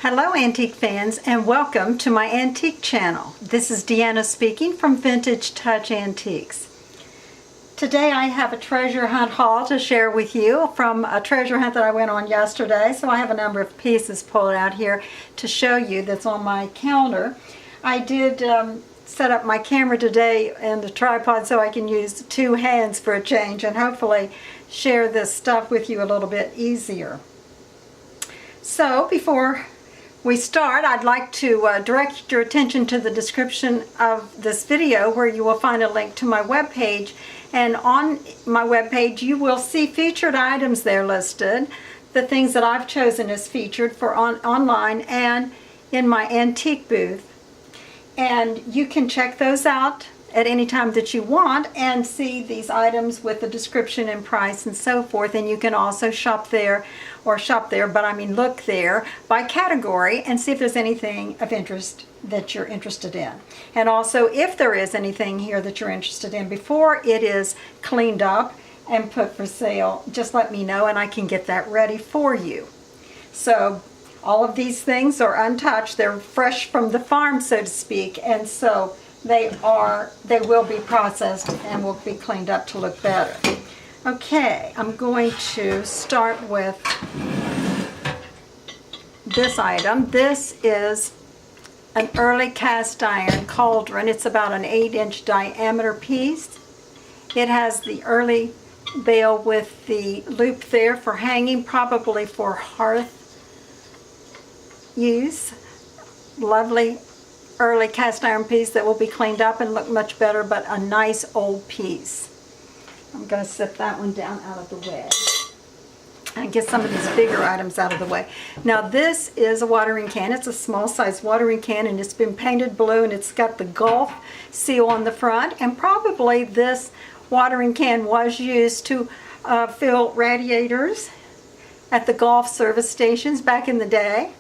Hello antique fans and welcome to my antique channel. This is Deanna speaking from Vintage Touch Antiques. Today I have a treasure hunt haul to share with you from a treasure hunt that I went on yesterday. So I have a number of pieces pulled out here to show you that's on my counter. I did set up my camera today and the tripod so I can use two hands for a change and hopefully share this stuff with you a little bit easier. So before we start, I'd like to direct your attention to the description of this video where you will find a link to my webpage. And on my webpage you will see featured items there listed, the things that I've chosen as featured for online and in my antique booth. And you can check those out at any time that you want and see these items with the description and price and so forth. And you can also shop there, but I mean look there by category and see if there's anything of interest that you're interested in. And also if there is anything here that you're interested in before it is cleaned up and put for sale, just let me know and I can get that ready for you. So all of these things are untouched. They're fresh from the farm, so to speak, and so they will be processed and will be cleaned up to look better. Okay, I'm going to start with this item. This is an early cast iron cauldron. It's about an 8-inch diameter piece. It has the early bale with the loop there for hanging, probably for hearth use. Lovely early cast iron piece that will be cleaned up and look much better, but a nice old piece. I'm going to set that one down out of the way and get some of these bigger items out of the way. Now this is a watering can. It's a small size watering can and it's been painted blue and it's got the Gulf seal on the front, and probably this watering can was used to fill radiators at the Gulf service stations back in the day.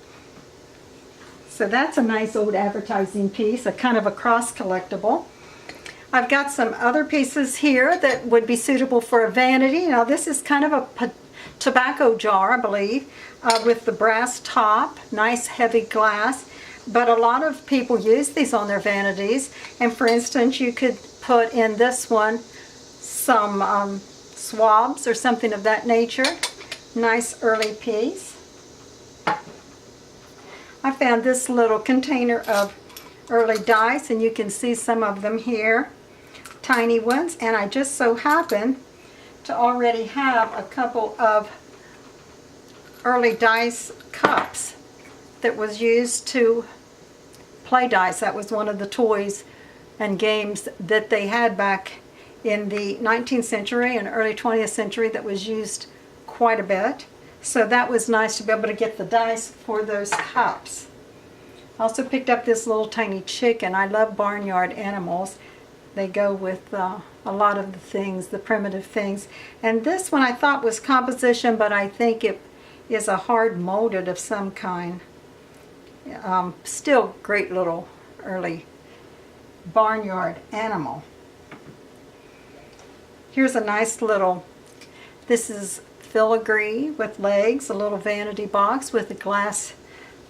So that's a nice old advertising piece, a kind of a cross collectible. I've got some other pieces here that would be suitable for a vanity. Now this is kind of a tobacco jar, I believe, with the brass top, nice heavy glass. But a lot of people use these on their vanities. And for instance, you could put in this one some swabs or something of that nature. Nice early piece. I found this little container of early dice, and you can see some of them here, tiny ones, and I just so happen to already have a couple of early dice cups that was used to play dice. That was one of the toys and games that they had back in the 19th century and early 20th century that was used quite a bit. So that was nice to be able to get the dice for those cups. I also picked up this little tiny chicken. I love barnyard animals. They go with a lot of the things, the primitive things. And this one I thought was composition, but I think it is a hard molded of some kind. Still great little early barnyard animal. Here's a nice little, this is filigree with legs, a little vanity box with a glass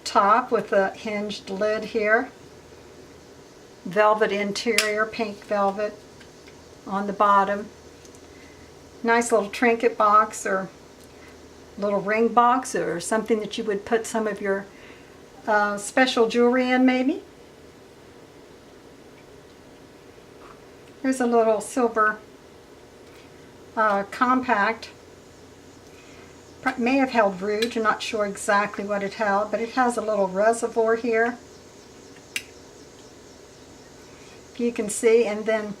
top with a hinged lid here. Velvet interior, pink velvet on the bottom. Nice little trinket box or little ring box or something that you would put some of your special jewelry in maybe. Here's a little silver compact. May have held rouge, I'm not sure exactly what it held, but it has a little reservoir here, if you can see, and then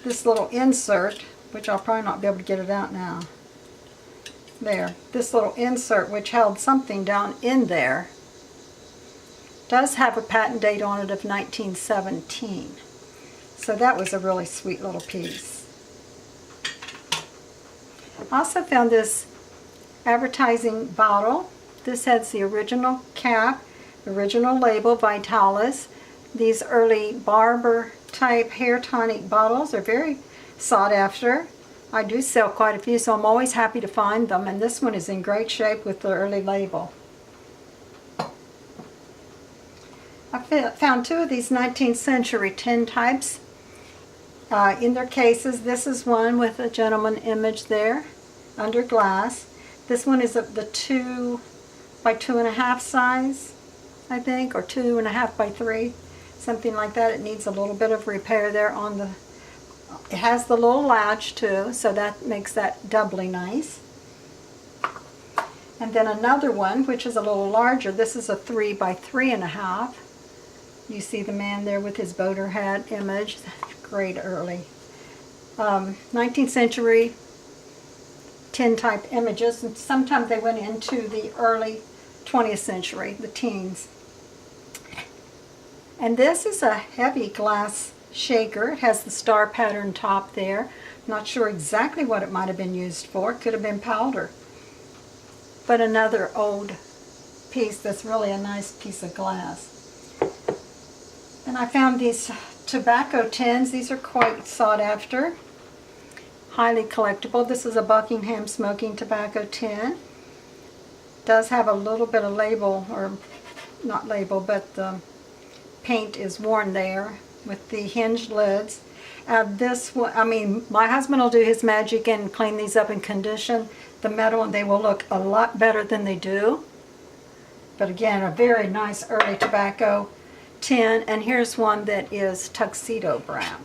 this little insert, which I'll probably not be able to get it out now. There, this little insert which held something down in there, does have a patent date on it of 1917. So that was a really sweet little piece. I also found this advertising bottle. This has the original cap, original label, Vitalis. These early barber type hair tonic bottles are very sought after. I do sell quite a few, so I'm always happy to find them, and this one is in great shape with the early label. found two of these 19th century tin types in their cases. This is one with a gentleman image there under glass. This one is the 2 by 2.5 size, I think, or 2.5 by 3, something like that. It needs a little bit of repair there on the, it has the little latch too, so that makes that doubly nice. And then another one, which is a little larger. This is a 3 by 3.5. You see the man there with his boater hat image. Great early 19th century tin type images, and sometimes they went into the early 20th century, the teens. And this is a heavy glass shaker. It has the star pattern top there. Not sure exactly what it might have been used for. It could have been powder. But another old piece that's really a nice piece of glass. And I found these tobacco tins. These are quite sought after. Highly collectible. This is a Buckingham smoking tobacco tin. Does have a little bit of label, or not label, but the paint is worn there with the hinged lids. This one, I mean, my husband will do his magic and clean these up and condition the metal, and they will look a lot better than they do. But again, a very nice early tobacco tin. And here's one that is tuxedo brown.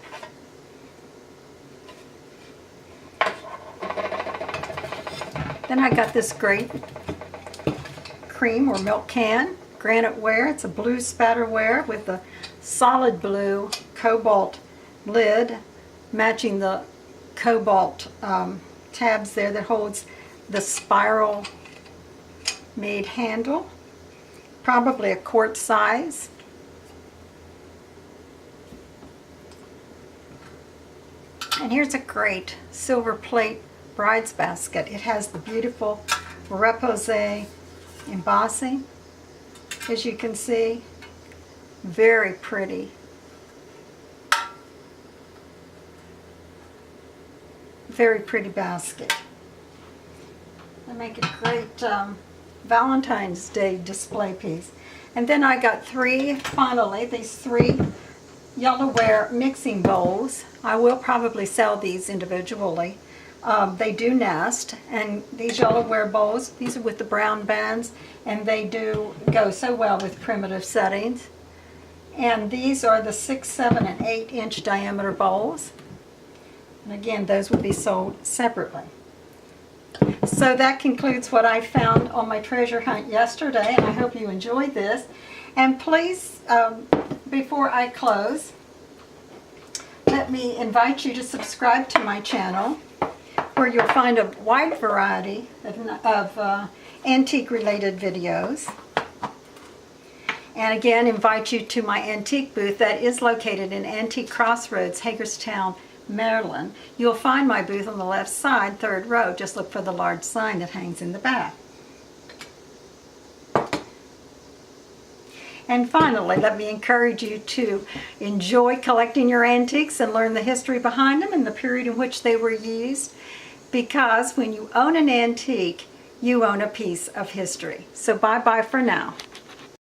Then I got this great cream or milk can, granite ware. It's a blue spatterware with a solid blue cobalt lid, matching the cobalt tabs there that holds the spiral made handle. Probably a quart size. And here's a great silver plate bride's basket. It has the beautiful repoussé embossing, as you can see. Very pretty. Very pretty basket. They make a great Valentine's Day display piece. And then I got finally, these three yellowware mixing bowls. I will probably sell these individually. They do nest, and these yellowware bowls, these are with the brown bands, and they do go so well with primitive settings. And these are the 6, 7, and 8 inch diameter bowls. And again, those will be sold separately. So that concludes what I found on my treasure hunt yesterday, and I hope you enjoyed this. And please, before I close, let me invite you to subscribe to my channel, where you'll find a wide variety of antique-related videos. And again, invite you to my antique booth that is located in Antique Crossroads, Hagerstown, Maryland. You'll find my booth on the left side, 3rd row. Just look for the large sign that hangs in the back. And finally, let me encourage you to enjoy collecting your antiques and learn the history behind them and the period in which they were used, because when you own an antique, you own a piece of history. So bye-bye for now.